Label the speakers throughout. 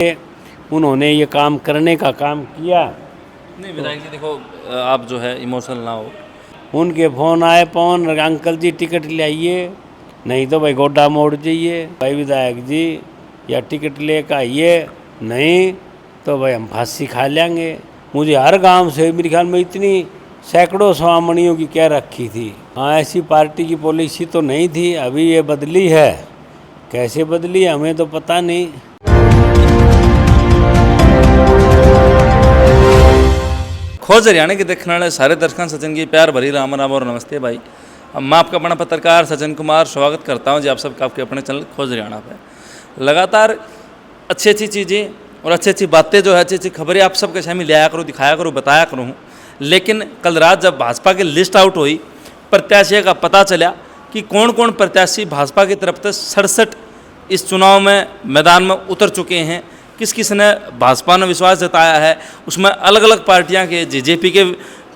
Speaker 1: उन्होंने ये काम करने का काम किया।
Speaker 2: नहीं विधायक जी देखो, आप जो है इमोशनल ना हो।
Speaker 1: उनके फ़ोन आए, पवन अंकल जी टिकट ले आइए, नहीं तो भाई गोड्डा मोड़ जाइए, भाई विधायक जी या टिकट लेकर आइए, नहीं तो भाई हम फांसी खा लेंगे। मुझे हर गांव से मेरे ख्याल में इतनी सैकड़ों स्वामणियों की क्या रखी थी। हाँ, ऐसी पार्टी की पॉलिसी तो नहीं थी, अभी ये बदली है। कैसे बदली हमें तो पता नहीं।
Speaker 2: खोज हरियाणा के देखने वाले सारे दर्शकों सचिन की प्यार भरी राम राम और नमस्ते भाई। अब मैं आपका अपना पत्रकार सचिन कुमार स्वागत करता हूं जी आप सबका आपके अपने चैनल खोज हरियाणा पे। लगातार अच्छी अच्छी चीज़ें और अच्छी अच्छी बातें जो है, अच्छी अच्छी खबरें आप सबके सामने लिया करूँ, दिखाया करूँ, बताया करूँ। लेकिन कल रात जब भाजपा की लिस्ट आउट हुई, प्रत्याशी का पता चला कि कौन कौन प्रत्याशी भाजपा की तरफ से 67 इस चुनाव में मैदान में उतर चुके हैं, किस किस ने भाजपा ने विश्वास जताया है, उसमें अलग अलग पार्टियां के जेजेपी के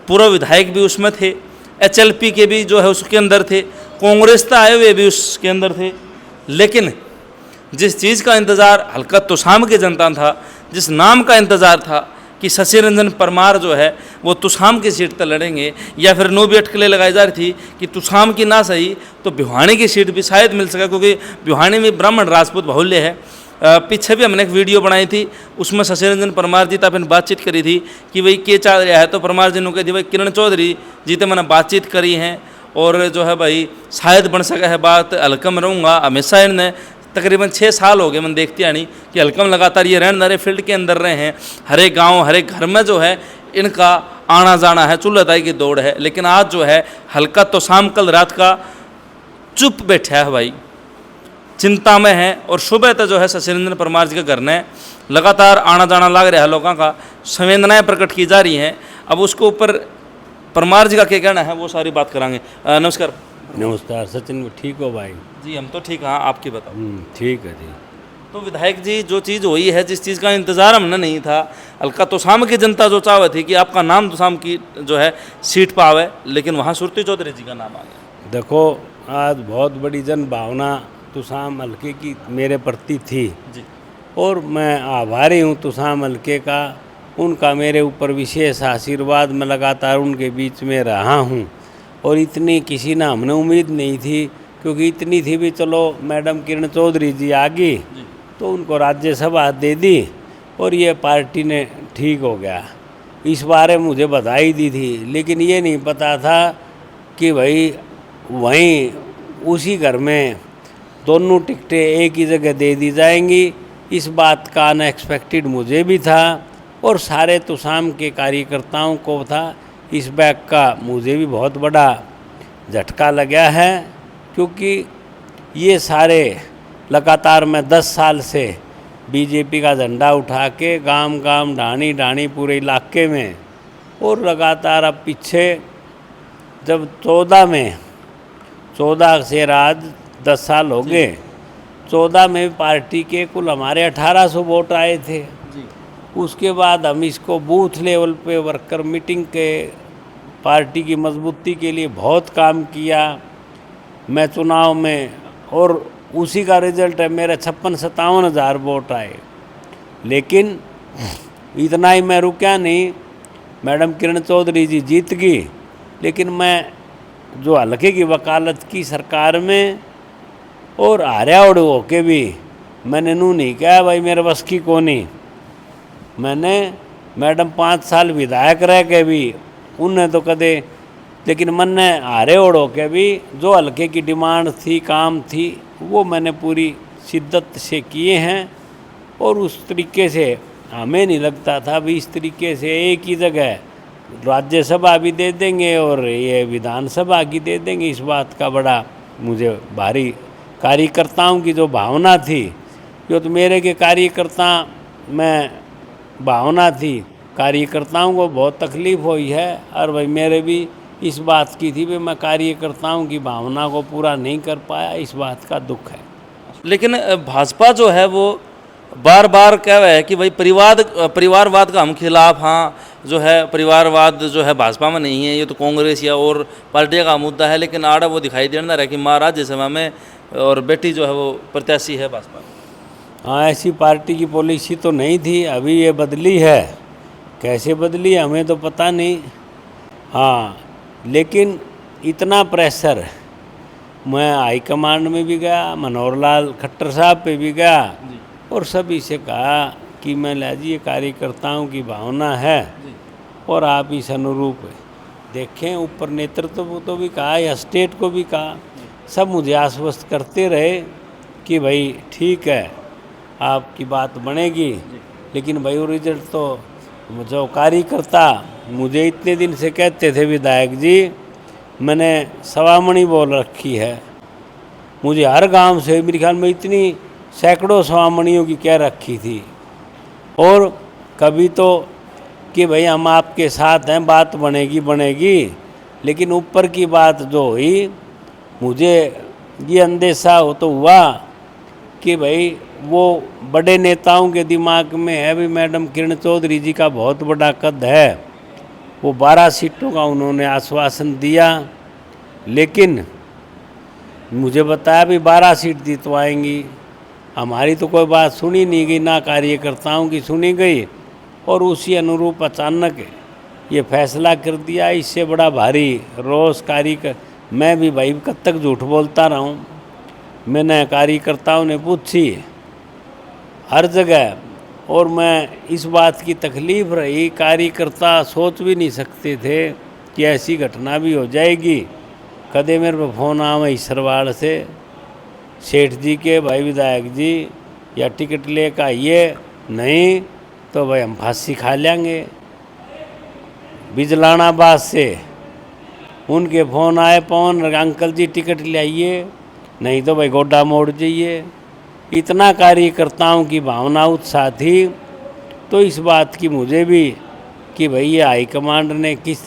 Speaker 2: पूर्व विधायक भी उसमें थे, एचएलपी के भी जो है उसके अंदर थे, कांग्रेस से आए हुए भी उसके अंदर थे। लेकिन जिस चीज़ का इंतज़ार हल्का तुसाम की जनता था, जिस नाम का इंतज़ार था कि शशि रंजन परमार जो है वो तुसाम की सीट पर लड़ेंगे, या फिर नो भी अटकलें लगाई जा रही थी कि तुसाम की ना सही तो भिवानी की सीट भी शायद मिल सके, क्योंकि भिवानी में ब्राह्मण राजपूत बाहुल्य है। पीछे भी हमने एक वीडियो बनाई थी, उसमें शशि रंजन परमार जी तक बातचीत करी थी कि भाई के चाह रहा है, तो परमार जी ने कही थी भाई किरण चौधरी जी तो मैंने बातचीत करी हैं और जो है भाई शायद बन सका है बात, हल्कम रहूँगा। हमेशा इन्हें तकरीबन 6 साल हो गए मैंने देखती आनी कि हल्कम लगातार ये रहने रहे फील्ड के अंदर रहे हैं, हर एक गाँव हर एक घर में जो है इनका आना जाना है, चूल्हताई की दौड़ है। लेकिन आज जो है हल्का तो शाम कल रात का चुप बैठा है भाई, चिंता में है। और सुबह तक जो है शशि रंजन परमार जी के घर ने लगातार आना जाना लग रहा है, लोगों का संवेदनाएं प्रकट की जा रही हैं। अब उसके ऊपर परमार जी का क्या कहना है वो सारी बात करांगे। नमस्कार।
Speaker 1: नमस्कार सचिन, ठीक हो भाई?
Speaker 2: जी हम तो ठीक हैं, आपकी बताओ।
Speaker 1: ठीक है जी।
Speaker 2: तो विधायक जी जो चीज़ हुई है, जिस चीज़ का इंतज़ार हमने नहीं था, हल्का तोसाम की जनता जो चाह थी कि आपका नाम तोसाम की जो है सीट पर आवे, लेकिन वहाँ सुरती चौधरी जी का नाम आ गया।
Speaker 1: देखो, आज बहुत बड़ी जन भावना तुसाम हल्के की मेरे प्रति थी
Speaker 2: जी।
Speaker 1: और मैं आभारी हूँ तुसाम हल्के का। उनका मेरे ऊपर विशेष आशीर्वाद, मैं लगातार उनके बीच में रहा हूँ और इतनी किसी ना हमने उम्मीद नहीं थी, क्योंकि इतनी थी भी चलो मैडम किरण चौधरी जी आ गई तो उनको राज्यसभा दे दी और ये पार्टी ने ठीक हो गया, इस बारे मुझे बधाई दी थी। लेकिन ये नहीं पता था कि भाई वहीं उसी घर में दोनों टिकटें एक ही जगह दे दी जाएंगी। इस बात का अनएक्सपेक्टेड मुझे भी था और सारे तुसाम के कार्यकर्ताओं को था। इस बैग का मुझे भी बहुत बड़ा झटका लगा है, क्योंकि ये सारे लगातार मैं 10 साल से बीजेपी का झंडा उठा के गांव गांव ढाणी ढाणी पूरे इलाके में, और लगातार अब पीछे जब 14 से आज 10 साल हो गए, 14 में पार्टी के कुल हमारे 1800 वोट आए थे
Speaker 2: जी।
Speaker 1: उसके बाद हम इसको बूथ लेवल पे वर्कर मीटिंग के पार्टी की मजबूती के लिए बहुत काम किया मैं चुनाव में, और उसी का रिजल्ट है मेरे 56-57 हज़ार वोट आए। लेकिन इतना ही मैं रुका नहीं, मैडम किरण चौधरी जी जीत गई, लेकिन मैं जो हल्के की वकालत की सरकार में और हारिया उड़ होके भी मैंने नू नहीं कहा भाई मेरे बस की कोनी। मैंने मैडम 5 साल विधायक रह के भी उनने तो कदे, लेकिन मन ने हारे ओढ़ होके भी जो हल्के की डिमांड थी, काम थी, वो मैंने पूरी शिद्दत से किए हैं। और उस तरीके से हमें नहीं लगता था भी इस तरीके से एक ही जगह राज्यसभा भी दे देंगे और ये विधानसभा की दे देंगे। इस बात का बड़ा मुझे भारी कार्यकर्ताओं की जो भावना थी, जो तो मेरे के कार्यकर्ता में भावना थी, कार्यकर्ताओं को बहुत तकलीफ़ हुई है। और भाई मेरे भी इस बात की थी भी मैं कार्यकर्ताओं की भावना को पूरा नहीं कर पाया, इस बात का दुख है।
Speaker 2: लेकिन भाजपा जो है वो बार बार कह रहा है कि भाई परिवारवाद का हम खिलाफ, हाँ जो है परिवारवाद जो है भाजपा में नहीं है, ये तो कांग्रेस या और पार्टी का मुद्दा है। लेकिन आड़ा वो दिखाई दे रहा है कि महाराज राज्यसभा में और बेटी जो है वो प्रत्याशी है भाजपा में।
Speaker 1: हाँ, ऐसी पार्टी की पॉलिसी तो नहीं थी, अभी ये बदली है। कैसे बदली हमें तो पता नहीं। हाँ, लेकिन इतना प्रेशर, मैं हाईकमांड में भी गया, मनोहर लाल खट्टर साहब पे भी गया और सभी से कहा कि मैं लाजी ये कार्यकर्ताओं की भावना है और आप इस अनुरूप देखें। ऊपर नेतृत्व को तो भी कहा या स्टेट को भी कहा, सब मुझे आश्वस्त करते रहे कि भाई ठीक है आपकी बात बनेगी, लेकिन भाई वो रिजल्ट तो जो कार्यकर्ता मुझे इतने दिन से कहते थे विधायक जी मैंने सवामणी बोल रखी है, मुझे हर गांव से मेरे ख्याल में इतनी सैकड़ों सवामणियों की कह रखी थी, और कभी तो कि भाई हम आपके साथ हैं, बात बनेगी बनेगी, लेकिन ऊपर की बात जो हुई मुझे ये अंदेशा हो तो हुआ कि भाई वो बड़े नेताओं के दिमाग में है भी मैडम किरण चौधरी जी का बहुत बड़ा कद है, वो 12 सीटों का उन्होंने आश्वासन दिया, लेकिन मुझे बताया भी 12 सीट जितवाएंगी। हमारी तो कोई बात सुनी नहीं गई, ना कार्यकर्ताओं की सुनी गई, और उसी अनुरूप अचानक ये फैसला कर दिया। इससे बड़ा भारी रोष मैं भी भाई कब तक झूठ बोलता रहूं। मैंने कार्यकर्ताओं ने पूछी हर जगह, और मैं इस बात की तकलीफ़ रही, कार्यकर्ता सोच भी नहीं सकते थे कि ऐसी घटना भी हो जाएगी। कदे मेरे पे फ़ोन आवे इसरवाड़ से सेठ जी के, भाई विधायक जी या टिकट लेकर आइए, नहीं तो भाई हम फांसी खा लेंगे। बिजलानाबाद से उनके फ़ोन आए, पवन अंकल जी टिकट ले आइए, नहीं तो भाई गोड्डा मोड़ जाइए। इतना कार्यकर्ताओं की भावना उत्साह थी, तो इस बात की मुझे भी कि भाई ये हाईकमांड ने किस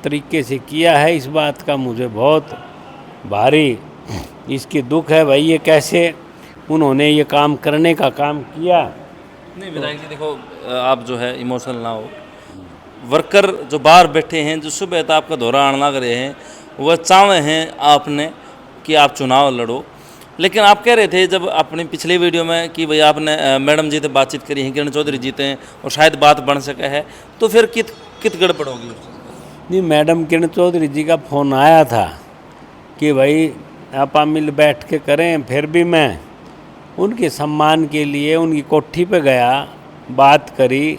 Speaker 1: तरीके से किया है, इस बात का मुझे बहुत भारी इसकी दुख है। भाई ये कैसे उन्होंने ये काम करने का काम किया।
Speaker 2: नहीं विधायक जी देखो, आप जो है इमोशनल ना हो। वर्कर जो बाहर बैठे हैं, जो सुबह तक आपका दौरा आने लग रहे हैं, वह चाहे हैं आपने कि आप चुनाव लड़ो, लेकिन आप कह रहे थे जब अपनी पिछले वीडियो में कि भाई आपने मैडम जी से बातचीत करी है, किरण चौधरी जीते हैं और शायद बात बन सके है, तो फिर कित गड़बड़ होगी?
Speaker 1: नहीं, मैडम किरण चौधरी जी का फ़ोन आया था कि भाई आप मिल बैठ के करें, फिर भी मैं उनके सम्मान के लिए उनकी कोठी पे गया, बात करी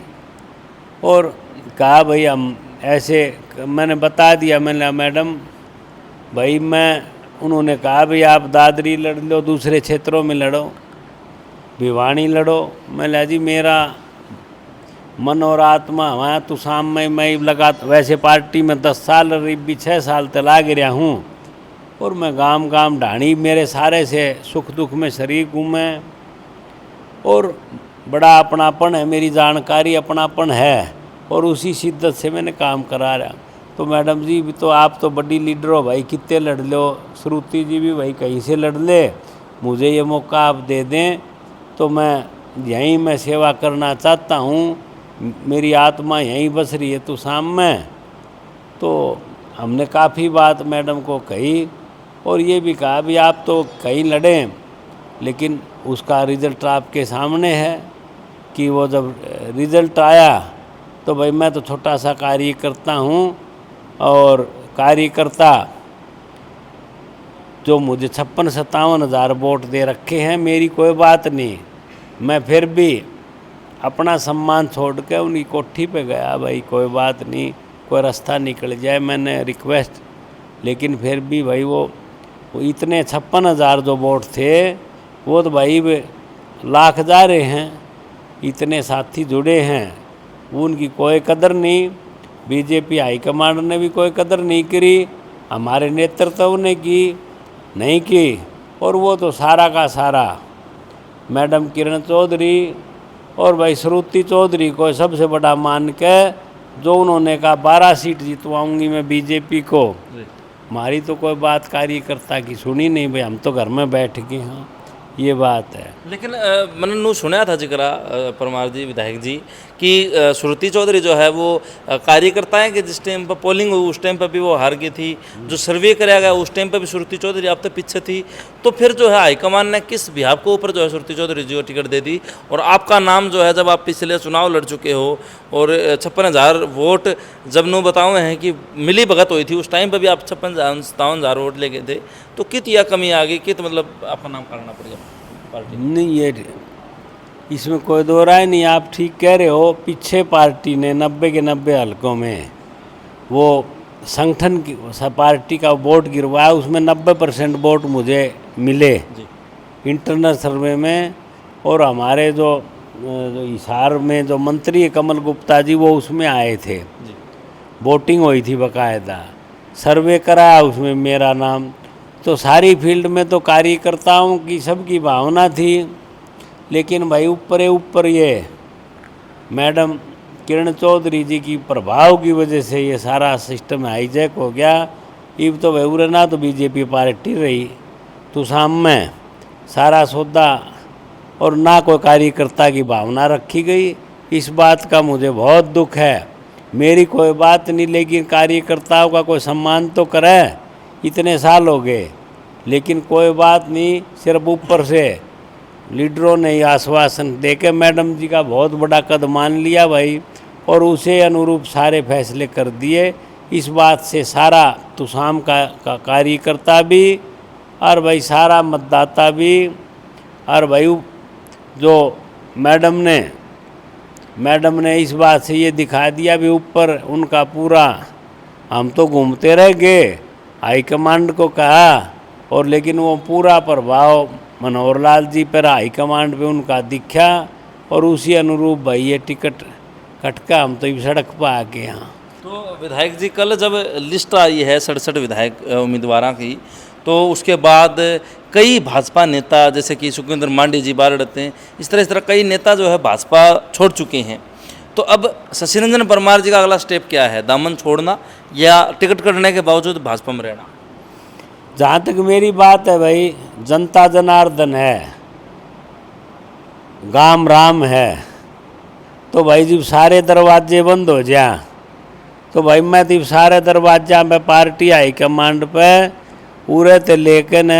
Speaker 1: और कहा भाई हम ऐसे, मैंने बता दिया, मैंने मैडम भाई उन्होंने कहा भाई आप दादरी लड़ लो, दूसरे क्षेत्रों में लड़ो, भिवानी लड़ो। मैं जी मेरा मन और आत्मा वहाँ तो शाम में मैं लगा, वैसे पार्टी में 10 साल रही भी 6 साल तला गिरा हूँ, और मैं गांव गांव ढाणी मेरे सारे से सुख दुख में शरीक हूँ मैं, और बड़ा अपनापन है, मेरी जानकारी अपनापन है, और उसी शिद्दत से मैंने काम करा रहा। तो मैडम जी भी तो आप तो बड़ी लीडर हो भाई, कितने लड़ लो, श्रुति जी भी भाई कहीं से लड़ ले, मुझे ये मौका आप दे दें तो मैं यहीं मैं सेवा करना चाहता हूँ, मेरी आत्मा यहीं बस रही है तो शाम में। तो हमने काफ़ी बात मैडम को कही, और ये भी कहा भी आप तो कहीं लड़ें, लेकिन उसका रिज़ल्ट आपके सामने है कि वो जब रिज़ल्ट आया तो भाई मैं तो छोटा सा कार्यकर्ता हूँ, और कार्यकर्ता जो मुझे 56-57 हज़ार वोट दे रखे हैं, मेरी कोई बात नहीं, मैं फिर भी अपना सम्मान छोड़ के उनकी कोठी पे गया। भाई कोई बात नहीं, कोई रास्ता निकल जाए, मैंने रिक्वेस्ट, लेकिन फिर भी भाई वो इतने 56,000 जो वोट थे वो तो भाई लाख जा रहे हैं, इतने साथी जुड़े हैं, उनकी कोई कदर नहीं। बीजेपी हाईकमांड ने भी कोई कदर नहीं करी, हमारे नेतृत्व ने की नहीं की, और वो तो सारा का सारा मैडम किरण चौधरी और भाई श्रुति चौधरी को सबसे बड़ा मान के, जो उन्होंने कहा 12 सीट जितवाऊंगी मैं बीजेपी को, हमारी तो कोई बात कार्यकर्ता की सुनी नहीं भाई, हम तो घर में बैठ गए हैं। ये बात है।
Speaker 2: लेकिन मैंने नू सुना था जिक्रा परमार जी विधायक जी कि श्रुति चौधरी जो है वो कार्यकर्ता है कि जिस टाइम पर पोलिंग हुई उस टाइम पर भी वो हार गई थी, जो सर्वे कराया गया उस टाइम पर भी श्रुति चौधरी आप तक पीछे थी, तो फिर जो है हाईकमान ने किस बिहार को ऊपर जो है श्रुति चौधरी जी को टिकट दे दी, और आपका नाम जो है जब आप पिछले चुनाव लड़ चुके हो और 56,000 वोट जब नू बताओ हैं कि मिली भगत हुई थी उस टाइम पर भी आप 57,000 वोट ले गए थे, तो कित या कमी आ गई, कित मतलब आपका नाम करना पड़ेगा पार्टी?
Speaker 1: नहीं, ये इसमें कोई दो राय नहीं, आप ठीक कह रहे हो। पीछे पार्टी ने 90 के 90 हलकों में वो संगठन की पार्टी का वोट गिरवाया, उसमें 90% वोट मुझे मिले इंटरनल सर्वे में। और हमारे जो हिसार में जो मंत्री है कमल गुप्ता जी, वो उसमें आए थे, वोटिंग हुई थी बकायदा, सर्वे कराया उसमें मेरा नाम। तो सारी फील्ड में तो कार्यकर्ताओं की सबकी भावना थी, लेकिन भाई ऊपर ये मैडम किरण चौधरी जी की प्रभाव की वजह से ये सारा सिस्टम हाईजैक हो गया। अब तो भाई ना तो बीजेपी पार्टी रही तो शाम में सारा सौदा, और ना कोई कार्यकर्ता की भावना रखी गई। इस बात का मुझे बहुत दुख है। मेरी कोई बात नहीं, लेकिन कार्यकर्ताओं का कोई सम्मान तो करे। इतने साल हो गए, लेकिन कोई बात नहीं, सिर्फ ऊपर से लीडरों ने ये आश्वासन देके मैडम जी का बहुत बड़ा कदम मान लिया भाई, और उसे अनुरूप सारे फैसले कर दिए। इस बात से सारा तुसाम का कार्यकर्ता भी और भाई सारा मतदाता भी, और भाई जो मैडम ने इस बात से ये दिखा दिया भी ऊपर उनका पूरा, हम तो घूमते रह गए, हाईकमांड को कहा, और लेकिन वो पूरा प्रभाव मनोहर लाल जी पर हाईकमांड पे उनका दिखा, और उसी अनुरूप भाई ये टिकट कटका, हम तो इस सड़क पर आ गए यहाँ।
Speaker 2: तो विधायक जी कल जब लिस्ट आई है 67 विधायक उम्मीदवारों की, तो उसके बाद कई भाजपा नेता जैसे कि सुखविंदर मांडी जी बाहर रहते हैं, इस तरह कई नेता जो है भाजपा छोड़ चुके हैं। तो अब शशि रंजन परमार जी का अगला स्टेप क्या है, दामन छोड़ना या टिकट कटने के बावजूद भाजपा में रहना?
Speaker 1: जहाँ तक मेरी बात है भाई, जनता जनार्दन है, गाम राम है, तो भाई जब सारे दरवाजे बंद हो जाए तो भाई मैं तो सारे दरवाजा में पार्टी हाईकमांड पे पूरे ते लेके न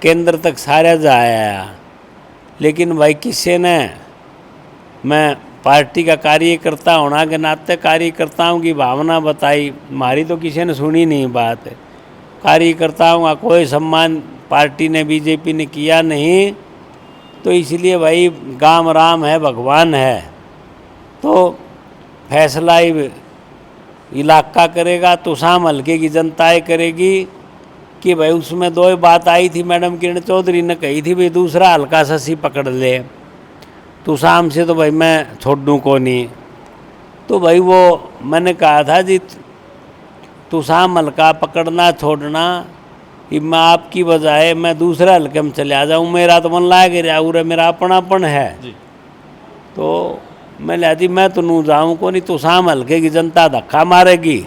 Speaker 1: केंद्र तक सारे जाया। लेकिन भाई किसी ने, मैं पार्टी का कार्यकर्ता होना के नाते कार्यकर्ताओं की भावना बताई, हमारी तो किसी ने सुनी नहीं बात। कार्यकर्ताओं का कोई सम्मान पार्टी ने, बीजेपी ने किया नहीं। तो इसलिए भाई गाम राम है, भगवान है, तो फैसला ही इलाका करेगा, तो शाम हल्के की जनताएं करेगी। कि भाई उसमें दो ही बात आई थी, मैडम किरण चौधरी ने कही थी भाई दूसरा हल्का शशि पकड़ ले, तो शाम से तो भाई मैं छोड़ दूँ को नहीं। तो भाई वो मैंने कहा था जी तो शाम हल्का पकड़ना छोड़ना, कि मैं आपकी बजाय मैं दूसरे हल्के में चले आ जाऊँ, मेरा तो मन लाया गया उरे मेरा अपनापन है जी। तो मैं लिया जी मैं तो नू जाऊँ को नहीं, तो शाम हल्के की जनता धक्का मारेगी,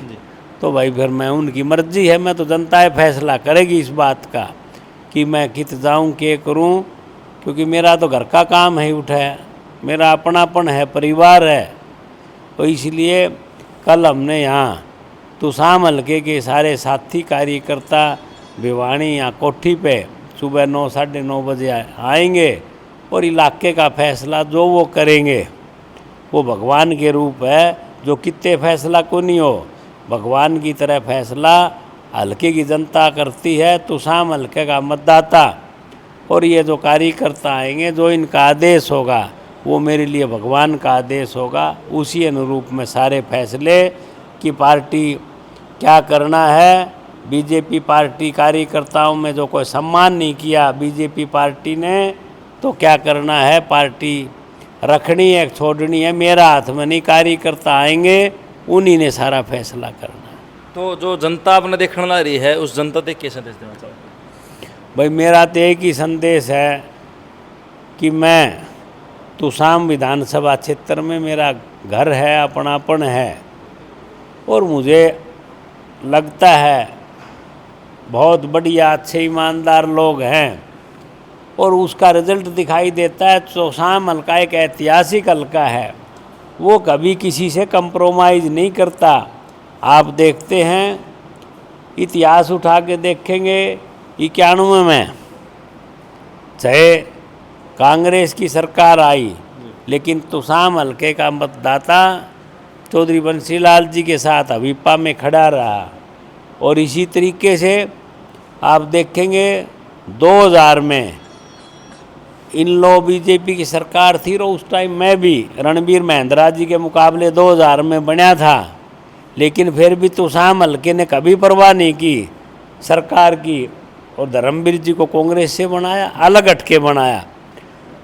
Speaker 1: तो भाई फिर मैं उनकी मर्जी है, मैं तो जनता फैसला करेगी इस बात का कि मैं कित जाऊँ क्या करूँ, क्योंकि मेरा तो घर का काम है उठा है, मेरा अपनापन है, परिवार है। तो इसलिए कल हमने यहाँ तो शाम हल्के के सारे साथी कार्यकर्ता भिवानी यहाँ कोठी पे सुबह 9 साढ़े 9 बजे आएंगे, और इलाके का फैसला जो वो करेंगे वो भगवान के रूप है, जो कितने फैसला को नहीं हो, भगवान की तरह फैसला हल्के की जनता करती है। तो शाम हल्के का मतदाता और ये जो कार्यकर्ता आएंगे, जो इनका आदेश होगा वो मेरे लिए भगवान का आदेश होगा। उसी अनुरूप में सारे फैसले कि पार्टी क्या करना है। बीजेपी पार्टी कार्यकर्ताओं में जो कोई सम्मान नहीं किया बीजेपी पार्टी ने, तो क्या करना है, पार्टी रखनी है छोड़नी है, मेरा हाथ में नहीं, कार्यकर्ता आएंगे उन्हीं ने सारा फैसला करना है।
Speaker 2: तो जो जनता आपने देखने ला रही है उस जनता तक क्या संदेश देना चाहोगे?
Speaker 1: भाई मेरा तो एक ही संदेश है कि मैं तुसाम विधानसभा क्षेत्र में मेरा घर है, अपनापन है, और मुझे लगता है बहुत बढ़िया अच्छे ईमानदार लोग हैं, और उसका रिजल्ट दिखाई देता है। चौसाम हल्का एक ऐतिहासिक हल्का है, वो कभी किसी से कंप्रोमाइज़ नहीं करता। आप देखते हैं, इतिहास उठा के देखेंगे, 91 में चाहे कांग्रेस की सरकार आई, लेकिन तुसाम हल्के का मतदाता चौधरी बंसीलाल जी के साथ अभिपा में खड़ा रहा। और इसी तरीके से आप देखेंगे 2000 में इन लो बीजेपी की सरकार थी, और उस टाइम मैं भी रणबीर महेंद्रा जी के मुकाबले 2000 में बना था, लेकिन फिर भी तुसाम हल्के ने कभी परवाह नहीं की सरकार की, और धर्मवीर जी को कांग्रेस से बनाया, अलग हटके बनाया।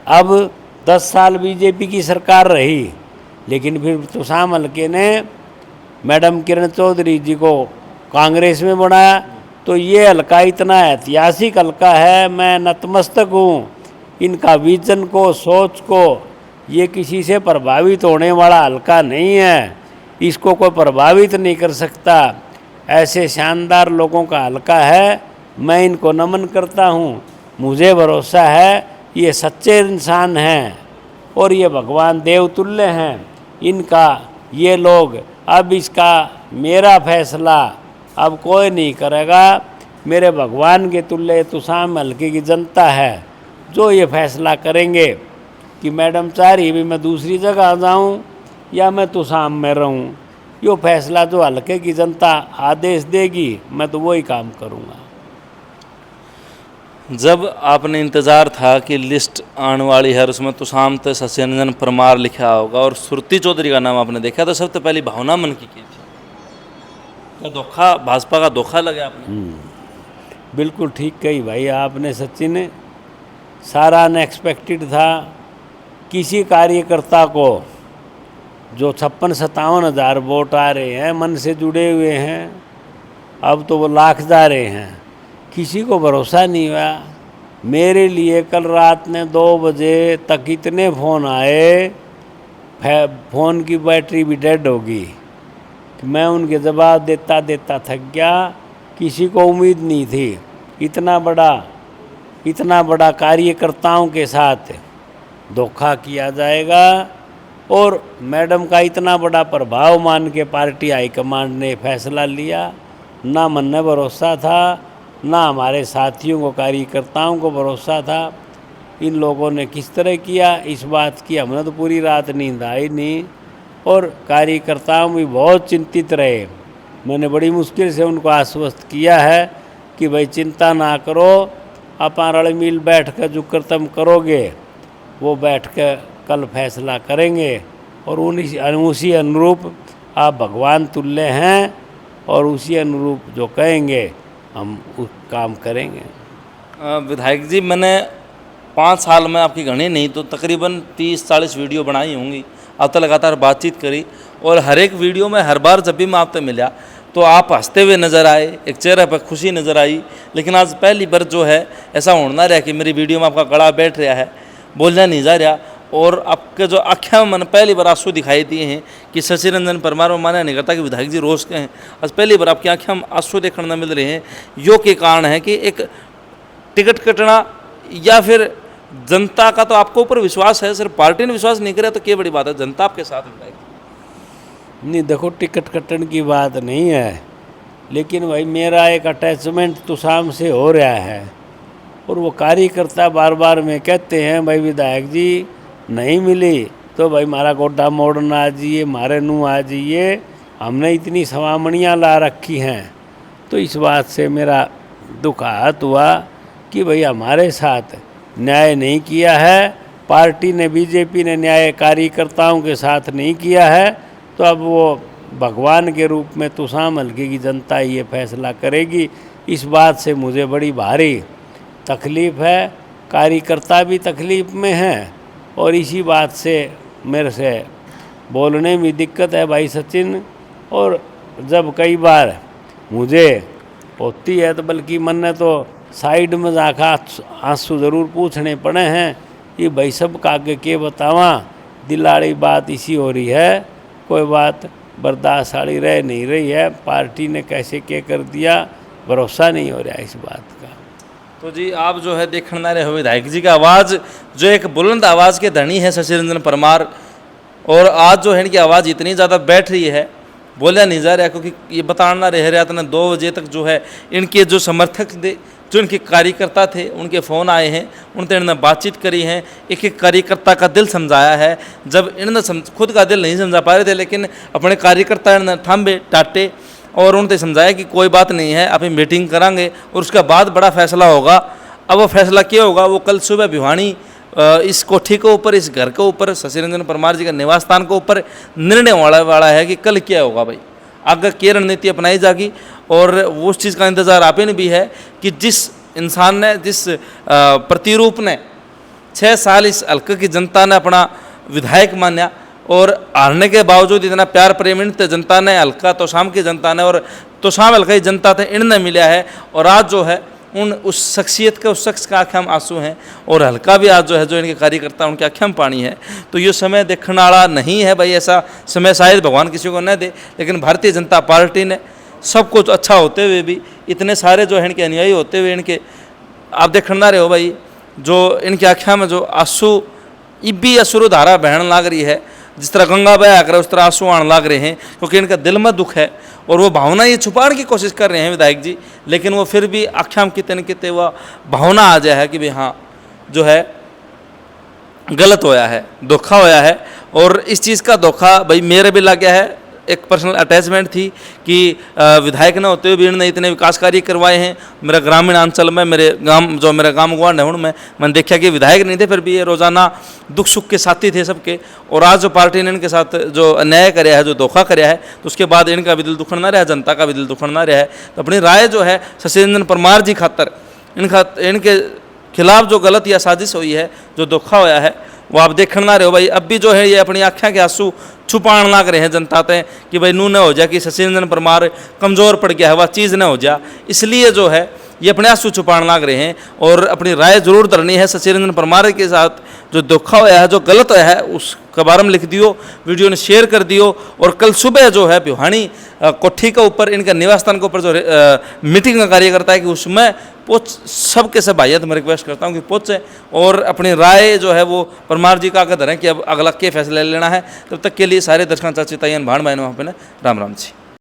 Speaker 1: अब 10 साल बीजेपी की सरकार रही, लेकिन फिर तुसाम हल्के ने मैडम किरण चौधरी जी को कांग्रेस में बनाया। तो ये हल्का इतना ऐतिहासिक हल्का है, मैं नतमस्तक हूँ इनका विजन को, सोच को। ये किसी से प्रभावित होने वाला हल्का नहीं है, इसको कोई प्रभावित नहीं कर सकता। ऐसे शानदार लोगों का हल्का है, मैं इनको नमन करता हूँ। मुझे भरोसा है ये सच्चे इंसान हैं और ये भगवान देवतुल्य हैं। इनका ये लोग, अब इसका मेरा फैसला अब कोई नहीं करेगा, मेरे भगवान के तुल्य तुसाम हल्के की जनता है जो ये फैसला करेंगे कि मैडम चाह रही भी मैं दूसरी जगह जाऊं या मैं तुसाम में रहूं। यो फैसला जो हल्के की जनता आदेश देगी, मैं तो वही काम करूंगा।
Speaker 2: जब आपने इंतज़ार था कि लिस्ट आने वाली है, उसमें तुसाम तो सत्यरंजन परमार लिखा होगा और सुरती चौधरी का नाम आपने देखा, तो सबसे पहली भावना मन की थी क्या धोखा, भाजपा का धोखा लगा आपने?
Speaker 1: बिल्कुल ठीक कही भाई आपने सचिन। सारा अनएक्सपेक्टेड था। किसी कार्यकर्ता को जो 56-57 हज़ार वोट आ रहे हैं, मन से जुड़े हुए हैं, अब तो वो लाख जा रहे हैं, किसी को भरोसा नहीं हुआ। मेरे लिए कल रात ने 2 बजे तक इतने फ़ोन आए, फ़ोन की बैटरी भी डेड होगी, कि मैं उनके जवाब देता देता थक गया। किसी को उम्मीद नहीं थी इतना बड़ा कार्यकर्ताओं के साथ धोखा किया जाएगा, और मैडम का इतना बड़ा प्रभाव मान के पार्टी हाईकमांड ने फैसला लिया। ना मन में भरोसा था, ना हमारे साथियों को, कार्यकर्ताओं को भरोसा था। इन लोगों ने किस तरह किया, इस बात की हमने तो पूरी रात नींद आई नहीं, और कार्यकर्ताओं भी बहुत चिंतित रहे। मैंने बड़ी मुश्किल से उनको आश्वस्त किया है कि भाई चिंता ना करो, अपन रल मिल बैठ कर जो कर्तव्य करोगे वो बैठ कर कल फैसला करेंगे, और उसी अनुरूप आप भगवान तुल्य हैं, और उसी अनुरूप जो कहेंगे हम उस काम करेंगे।
Speaker 2: विधायक जी, मैंने 5 साल में आपकी गणी नहीं तो तकरीबन 30-40 वीडियो बनाई होंगी, अब तो लगातार बातचीत करी, और हर एक वीडियो में हर बार जब भी मैं आपसे मिला तो आप हंसते हुए नज़र आए, एक चेहरे पर खुशी नज़र आई। लेकिन आज पहली बार जो है ऐसा होना रहा कि मेरी वीडियो में आपका गला बैठ रहा है, बोलना नहीं जा रहा, और आपके जो आँखें में मैंने पहली बार आंसू दिखाई दिए हैं कि सत्यरंजन परमार में माना नहीं करता कि विधायक जी रोज के हैं। आज पहली बार आपकी आँखें में आंसू देखने मिल रहे हैं। यो के कारण है कि एक टिकट कटना, या फिर जनता का तो आपको ऊपर विश्वास है, सिर्फ पार्टी ने विश्वास नहीं करे तो क्या बड़ी बात है, जनता आपके साथ है।
Speaker 1: नहीं देखो, टिकट कटन की बात नहीं है, लेकिन भाई मेरा एक अटैचमेंट तुसाम से हो रहा है, और वो कार्यकर्ता बार बार में कहते हैं भाई विधायक जी नहीं मिली तो भाई मारा गोड्डा मोड़ना आ जाइए, मारे नू आ जाइए, हमने इतनी सवामणियाँ ला रखी हैं। तो इस बात से मेरा दुख आहत हुआ कि भाई हमारे साथ न्याय नहीं किया है, पार्टी ने, बीजेपी ने न्याय कार्यकर्ताओं के साथ नहीं किया है। तो अब वो भगवान के रूप में तुसाम हल्के की जनता ये फैसला करेगी। इस बात से मुझे बड़ी भारी तकलीफ़ है, कार्यकर्ता भी तकलीफ़ में हैं, और इसी बात से मेरे से बोलने में दिक्कत है भाई सचिन। और जब कई बार मुझे होती है तो बल्कि मन ने तो साइड में जाकर आंसू ज़रूर पूछने पड़े हैं कि भाई सब का आगे के बतावा, दिलाड़ी बात इसी हो रही है, कोई बात बर्दाश्त वाली रह नहीं रही है, पार्टी ने कैसे क्या कर दिया, भरोसा नहीं हो रहा इस बात का।
Speaker 2: तो जी आप जो है देखने रहे हो विधायक जी का आवाज़ जो एक बुलंद आवाज़ के धनी है शशि रंजन परमार, और आज जो है इनकी आवाज़ इतनी ज़्यादा बैठ रही है, बोला नहीं जा रहा, क्योंकि ये बताना रह रहा था ना 2 बजे तक जो है इनके जो समर्थक थे, जो इनके कार्यकर्ता थे, उनके फ़ोन आए हैं, उनसे इन्होंने बातचीत करी है, एक एक कार्यकर्ता का दिल समझाया है। जब इन्होंने खुद का दिल नहीं समझा पा रहे थे, लेकिन अपने कार्यकर्ता इन्होंने थामे टाटे और उनसे समझाया कि कोई बात नहीं है, अभी मीटिंग करांगे और उसके बाद बड़ा फैसला होगा। अब वो फैसला क्या होगा वो कल सुबह भिवानी इस कोठी के ऊपर, इस घर के ऊपर, शशि रंजन परमार जी का निवास स्थान के ऊपर निर्णय वाला है कि कल क्या होगा भाई, आगे क्या रणनीति अपनाई जाएगी। और वो उस चीज़ का इंतज़ार आप ही ने भी है कि जिस इंसान ने, जिस प्रतिरूप ने 6 साल इस हल्के की जनता ने अपना विधायक माना और हारने के बावजूद इतना प्यार प्रेम इन जनता ने, हल्का तोशाम की जनता ने और तोशाम हल्का की जनता थे, इनने मिला है। और आज जो है उस शख्सियत के, उस शख्स का आँखें में आंसू हैं और हल्का भी आज जो है, जो इनके कार्यकर्ता उनके आँखें में पानी है। तो ये समय देखने वाला नहीं है भाई, ऐसा समय शायद भगवान किसी को न दे, लेकिन भारतीय जनता पार्टी ने सब कुछ अच्छा होते हुए भी, इतने सारे जो है इनके अनुयायी होते हुए, इनके आप देखना रहे हो भाई, जो इनकी आँखें में जो आंसू इब्बी अश्रु धारा बहन लाग रही है, जिस तरह गंगा बहा कर उस तरह आंसू आने लग रहे हैं, क्योंकि इनका दिल में दुख है और वो भावना ये छुपाने की कोशिश कर रहे हैं विधायक जी, लेकिन वो फिर भी आख्याम कितने न कितने वह भावना आ जाए है कि भाई हाँ जो है गलत होया है, धोखा होया है। और इस चीज़ का धोखा भाई मेरे भी लग गया है, एक पर्सनल अटैचमेंट थी कि विधायक न होते हुए भी इन्होंने इतने विकास कार्य करवाए हैं। मेरा ग्रामीण अंचल में, मेरे गांव जो मेरा गांव गुआंढ है उनमें मैंने देखा कि विधायक नहीं थे, फिर भी ये रोज़ाना दुख सुख के साथी थे सबके। और आज जो पार्टी ने इनके साथ जो अन्याय कराया है, जो धोखा कराया है, तो उसके बाद इनका भी दिल दुखड़ ना रहा, जनता का भी दिल दुखड़ ना रहा है। तो अपनी राय जो है शशि रंजन परमार जी खातर इनके खिलाफ जो गलत या साजिश हुई है, जो धोखा होया है, वो आप देखना रहे हो भाई। अब भी जो है ये अपनी आँखें के आंसू छुपाने लग रहे हैं जनता ते कि भाई नू न हो जा कि शशि रंजन परमार कमज़ोर पड़ गया है, वह चीज़ न हो जा, इसलिए जो है ये अपने आंसू छुपाने लग रहे हैं। और अपनी राय जरूर धरनी है शशि रंजन परमार के साथ, जो धोखा होया है, जो गलत होया है, उसके बारे में लिख दियो, वीडियो ने शेयर कर दियो। और कल सुबह जो है भिवानी कोठी के ऊपर, इनका निवास स्थान के ऊपर जो मीटिंग का कार्य करता है कि उसमें पहुँच, सबके सब भाइयों मैं रिक्वेस्ट करता हूँ कि पहुँचें और अपनी राय जो है वो परमार जी का आगे धरें कि अब अगला क्या फैसला लेना है। तब तक के लिए सारे दर्शकों चाची ताइन भाण बहनों वहाँ पे राम राम जी।